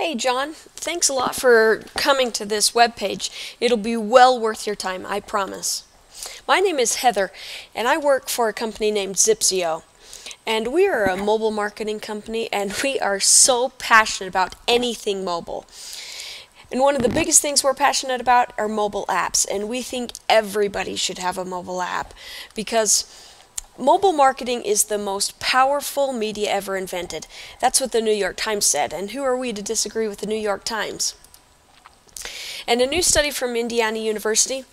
Hey John, thanks a lot for coming to this webpage. It'll be well worth your time, I promise. My name is Heather, and I work for a company named Zipzio. And we are a mobile marketing company, and we are so passionate about anything mobile. And one of the biggest things we're passionate about are mobile apps, and we think everybody should have a mobile app because mobile marketing is the most powerful media ever invented. That's what the New York Times said, and who are we to disagree with the New York Times? And a new study from Indiana University,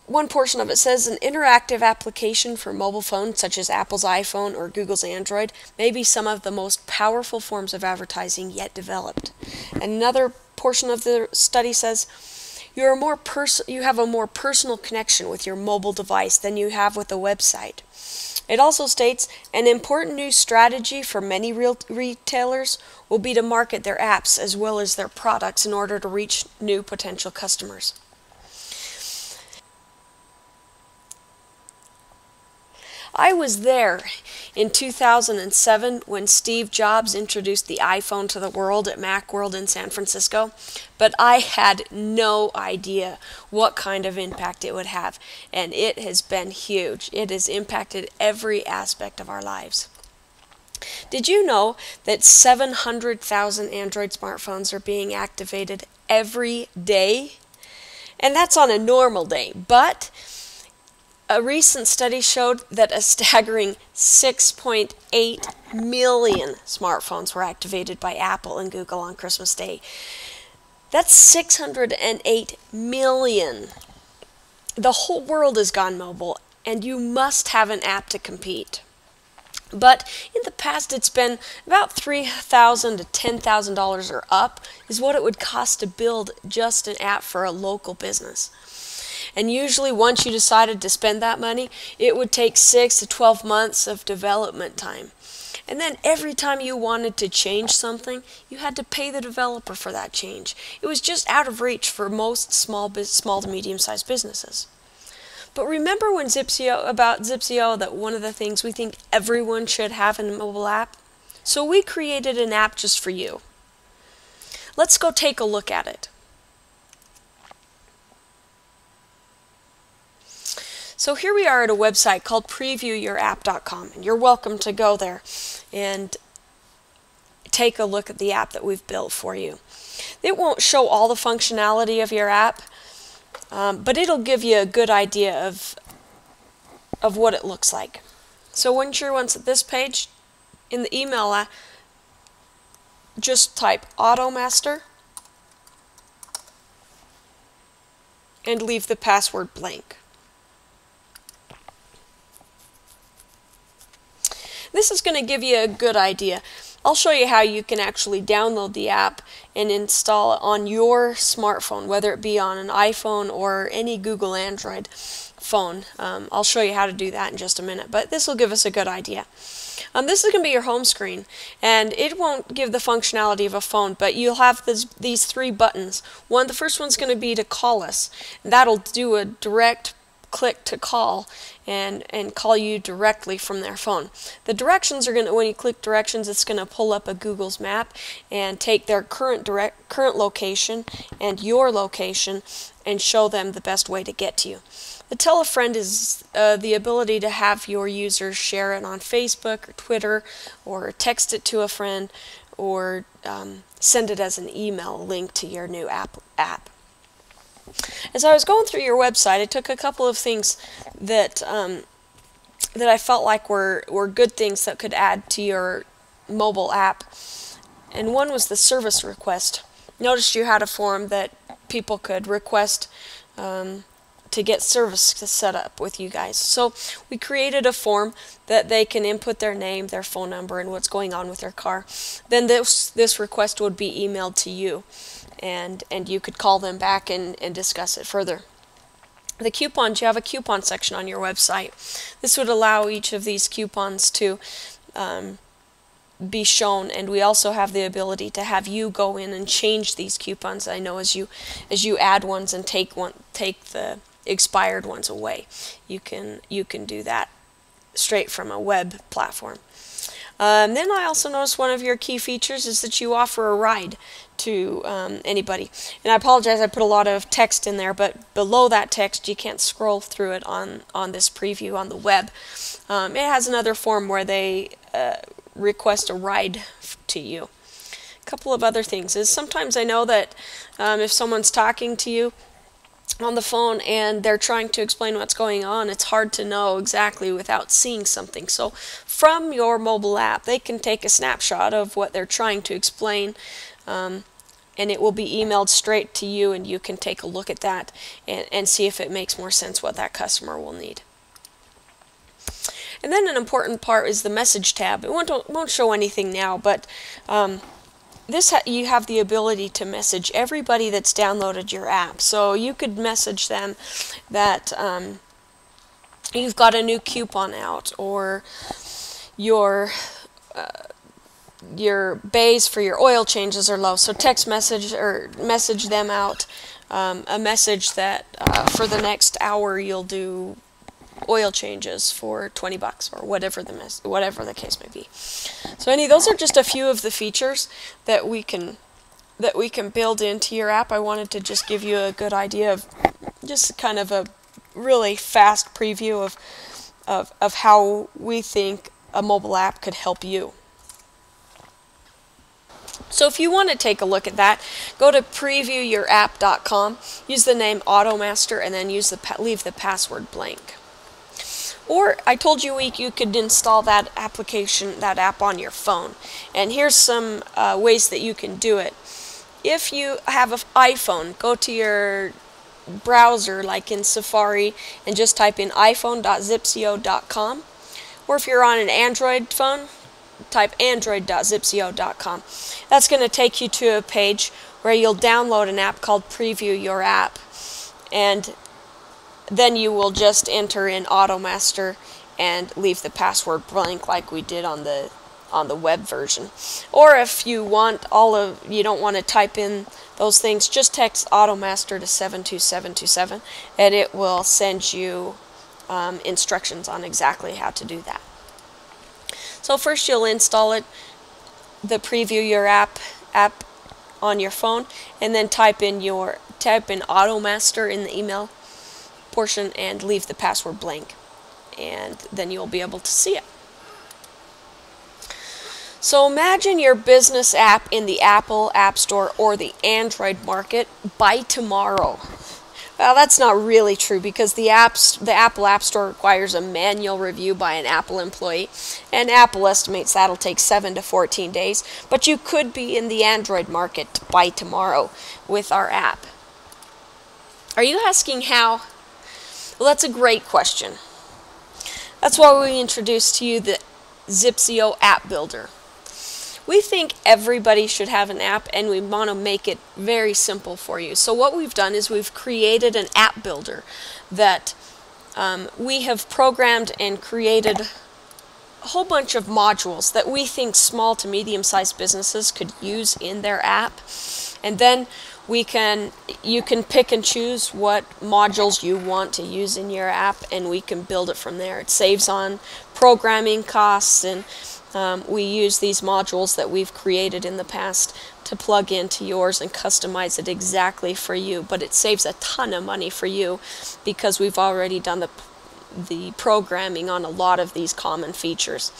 one portion of it says an interactive application for mobile phones such as Apple's iPhone or Google's Android may be some of the most powerful forms of advertising yet developed. And another portion of the study says you have a more personal connection with your mobile device than you have with a website. It also states an important new strategy for many retailers will be to market their apps as well as their products in order to reach new potential customers. I was there in 2007 when Steve Jobs introduced the iPhone to the world at Macworld in San Francisco, but I had no idea what kind of impact it would have, and it has been huge. It has impacted every aspect of our lives. Did you know that 700,000 Android smartphones are being activated every day? And that's on a normal day, but a recent study showed that a staggering 6.8 million smartphones were activated by Apple and Google on Christmas Day. That's 608 million. The whole world has gone mobile, and you must have an app to compete. But in the past, it's been about $3,000 to $10,000 or up is what it would cost to build just an app for a local business. And usually once you decided to spend that money, it would take 6 to 12 months of development time. And then every time you wanted to change something, you had to pay the developer for that change. It was just out of reach for most small to medium-sized businesses. But remember when Zipzio, that one of the things we think everyone should have in a mobile app? So we created an app just for you. Let's go take a look at it. So here we are at a website called previewyourapp.com, and you're welcome to go there and take a look at the app that we've built for you. It won't show all the functionality of your app, but it'll give you a good idea of what it looks like. So once you're at this page, in the email, just type AutoMaster and leave the password blank. This is going to give you a good idea. I'll show you how you can actually download the app and install it on your smartphone, whether it be on an iPhone or any Google Android phone. I'll show you how to do that in just a minute, but this will give us a good idea. This is going to be your home screen, and it won't give the functionality of a phone, but you'll have these three buttons. The first one's going to be to call us. That'll do a direct click to call and call you directly from their phone. The directions are going to, when you click directions, it's going to pull up a Google's map and take their current location and your location and show them the best way to get to you. The tell a friend is the ability to have your users share it on Facebook or Twitter or text it to a friend or send it as an email link to your new app. As I was going through your website, I took a couple of things that I felt like were good things that could add to your mobile app. And one was the service request. Noticed you had a form that people could request to get service set up with you guys. So we created a form that they can input their name, their phone number, and what's going on with their car. Then this request would be emailed to you, and you could call them back and discuss it further. The coupons, you have a coupon section on your website. This would allow each of these coupons to be shown, and we also have the ability to have you go in and change these coupons. I know as you add ones and take the expired ones away, you can do that straight from a web platform. Then I also noticed one of your key features is that you offer a ride to anybody. And I apologize, I put a lot of text in there, but below that text you can't scroll through it on this preview on the web. It has another form where they request a ride to you. A couple of other things is sometimes I know that if someone's talking to you on the phone and they're trying to explain what's going on, it's hard to know exactly without seeing something. So from your mobile app, they can take a snapshot of what they're trying to explain, and it will be emailed straight to you, and you can take a look at that and see if it makes more sense what that customer will need. And then an important part is the message tab. It won't show anything now, but you have the ability to message everybody that's downloaded your app. So you could message them that you've got a new coupon out, or your bays for your oil changes are low. So text message or message them out a message that for the next hour you'll do oil changes for $20 or whatever the case may be. So those are just a few of the features that we can build into your app. I wanted to just give you a good idea of just kind of a really fast preview of how we think a mobile app could help you. So if you want to take a look at that, go to previewyourapp.com, use the name AutoMaster, and then leave the password blank. Or I told you you could install that app on your phone. And here's some ways that you can do it. If you have an iPhone, go to your browser like in Safari and just type in iphone.zipzio.com. Or if you're on an Android phone, type android.zipzio.com. That's going to take you to a page where you'll download an app called Preview Your App. And then you will just enter in AutoMaster and leave the password blank like we did on the web version. Or if you don't want to type in those things, just text AutoMaster to 72727 and it will send you instructions on exactly how to do that. So first you'll install the Preview Your app on your phone, and then type in AutoMaster in the email portion and leave the password blank, and then you'll be able to see it. So imagine your business app in the Apple App Store or the Android market by tomorrow. Well, that's not really true, because the Apple App Store requires a manual review by an Apple employee, and Apple estimates that'll take 7 to 14 days, but you could be in the Android market by tomorrow with our app. Are you asking how? Well, that's a great question. That's why we introduced to you the Zipzio app builder. We think everybody should have an app, and we want to make it very simple for you. So what we've done is we've created an app builder that we have programmed and created a whole bunch of modules that we think small to medium-sized businesses could use in their app. And then you can pick and choose what modules you want to use in your app, and we can build it from there. It saves on programming costs, and we use these modules that we've created in the past to plug into yours and customize it exactly for you. But it saves a ton of money for you because we've already done the programming on a lot of these common features.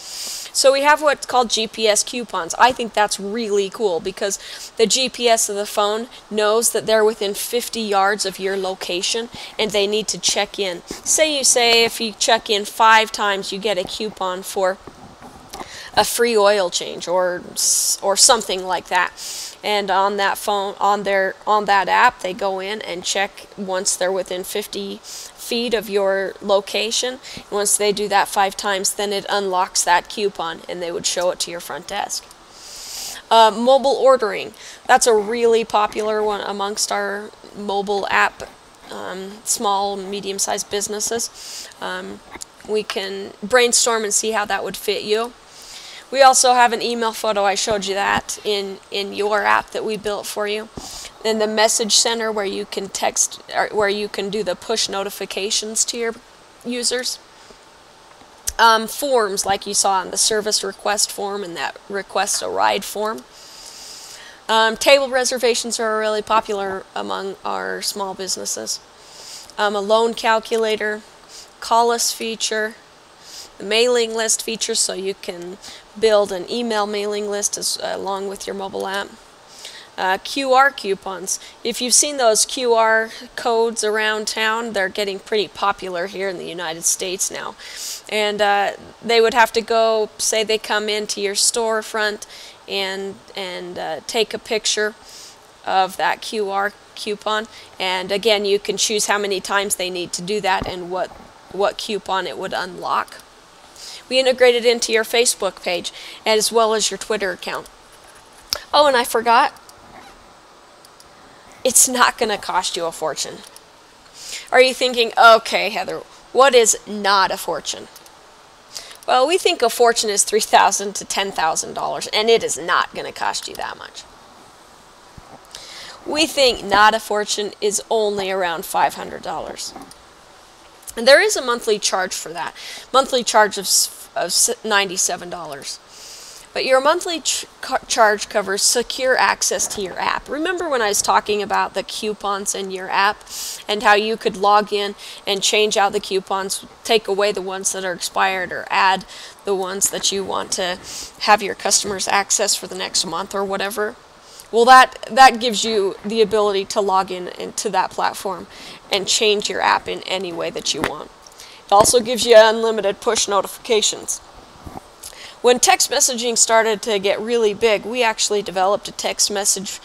So we have what's called GPS coupons. I think that's really cool because the GPS of the phone knows that they're within 50 yards of your location and they need to check in. Say if you check in 5 times, you get a coupon for a free oil change or something like that. And on that phone, on that app, they go in and check once they're within 50 feet of your location. Once they do that 5 times, then it unlocks that coupon and they would show it to your front desk. Mobile ordering. That's a really popular one amongst our mobile app small, medium-sized businesses. We can brainstorm and see how that would fit you. We also have an email photo. I showed you that in your app that we built for you. Then the message center where you can text, or where you can do the push notifications to your users. Forms like you saw on the service request form and that request a ride form. Table reservations are really popular among our small businesses. A loan calculator, call us feature, the mailing list feature, so you can build an email mailing list along with your mobile app. QR coupons. If you've seen those QR codes around town, they're getting pretty popular here in the United States now. And they would have to go, say they come into your storefront and take a picture of that QR coupon. And again, you can choose how many times they need to do that and what coupon it would unlock. We integrate it into your Facebook page as well as your Twitter account. Oh, and I forgot. It's not going to cost you a fortune. Are you thinking, okay, Heather, what is not a fortune? Well, we think a fortune is $3,000 to $10,000, and it is not going to cost you that much. We think not a fortune is only around $500. And there is a monthly charge for that. Monthly charge of $97. But your monthly charge covers secure access to your app. Remember when I was talking about the coupons in your app and how you could log in and change out the coupons, take away the ones that are expired or add the ones that you want to have your customers access for the next month or whatever? Well, that gives you the ability to log into that platform and change your app in any way that you want. It also gives you unlimited push notifications. When text messaging started to get really big, we actually developed a text message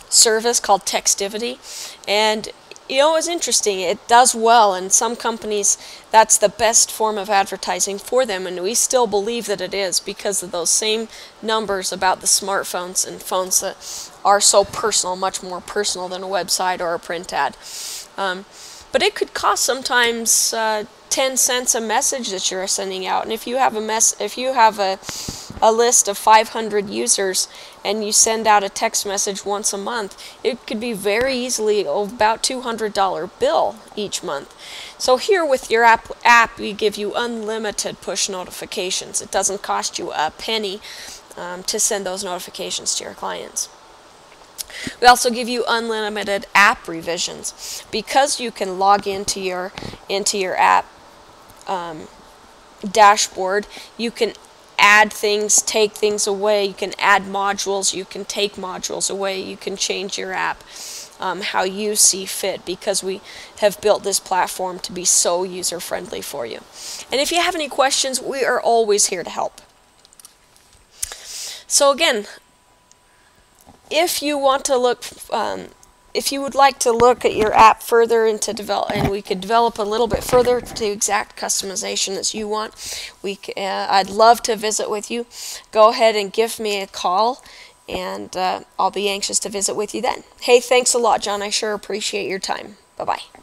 service called Textivity. And you know, it was interesting. It does well, and some companies, that's the best form of advertising for them, and we still believe that it is because of those same numbers about the smartphones and phones that are so personal, much more personal than a website or a print ad. But it could cost sometimes 10 cents a message that you're sending out, and if you have a list of 500 users and you send out a text message once a month, it could be very easily about $200 bill each month. So here with your app, we give you unlimited push notifications. It doesn't cost you a penny to send those notifications to your clients. We also give you unlimited app revisions because you can log into your app dashboard. You can add things, take things away. You can add modules. You can take modules away. You can change your app how you see fit because we have built this platform to be so user-friendly for you. And if you have any questions, we are always here to help. So again, if you want to look, if you would like to look at your app further and we could develop a little bit further to exact customization as you want, I'd love to visit with you. Go ahead and give me a call, and I'll be anxious to visit with you then. Hey, thanks a lot, John. I sure appreciate your time. Bye-bye.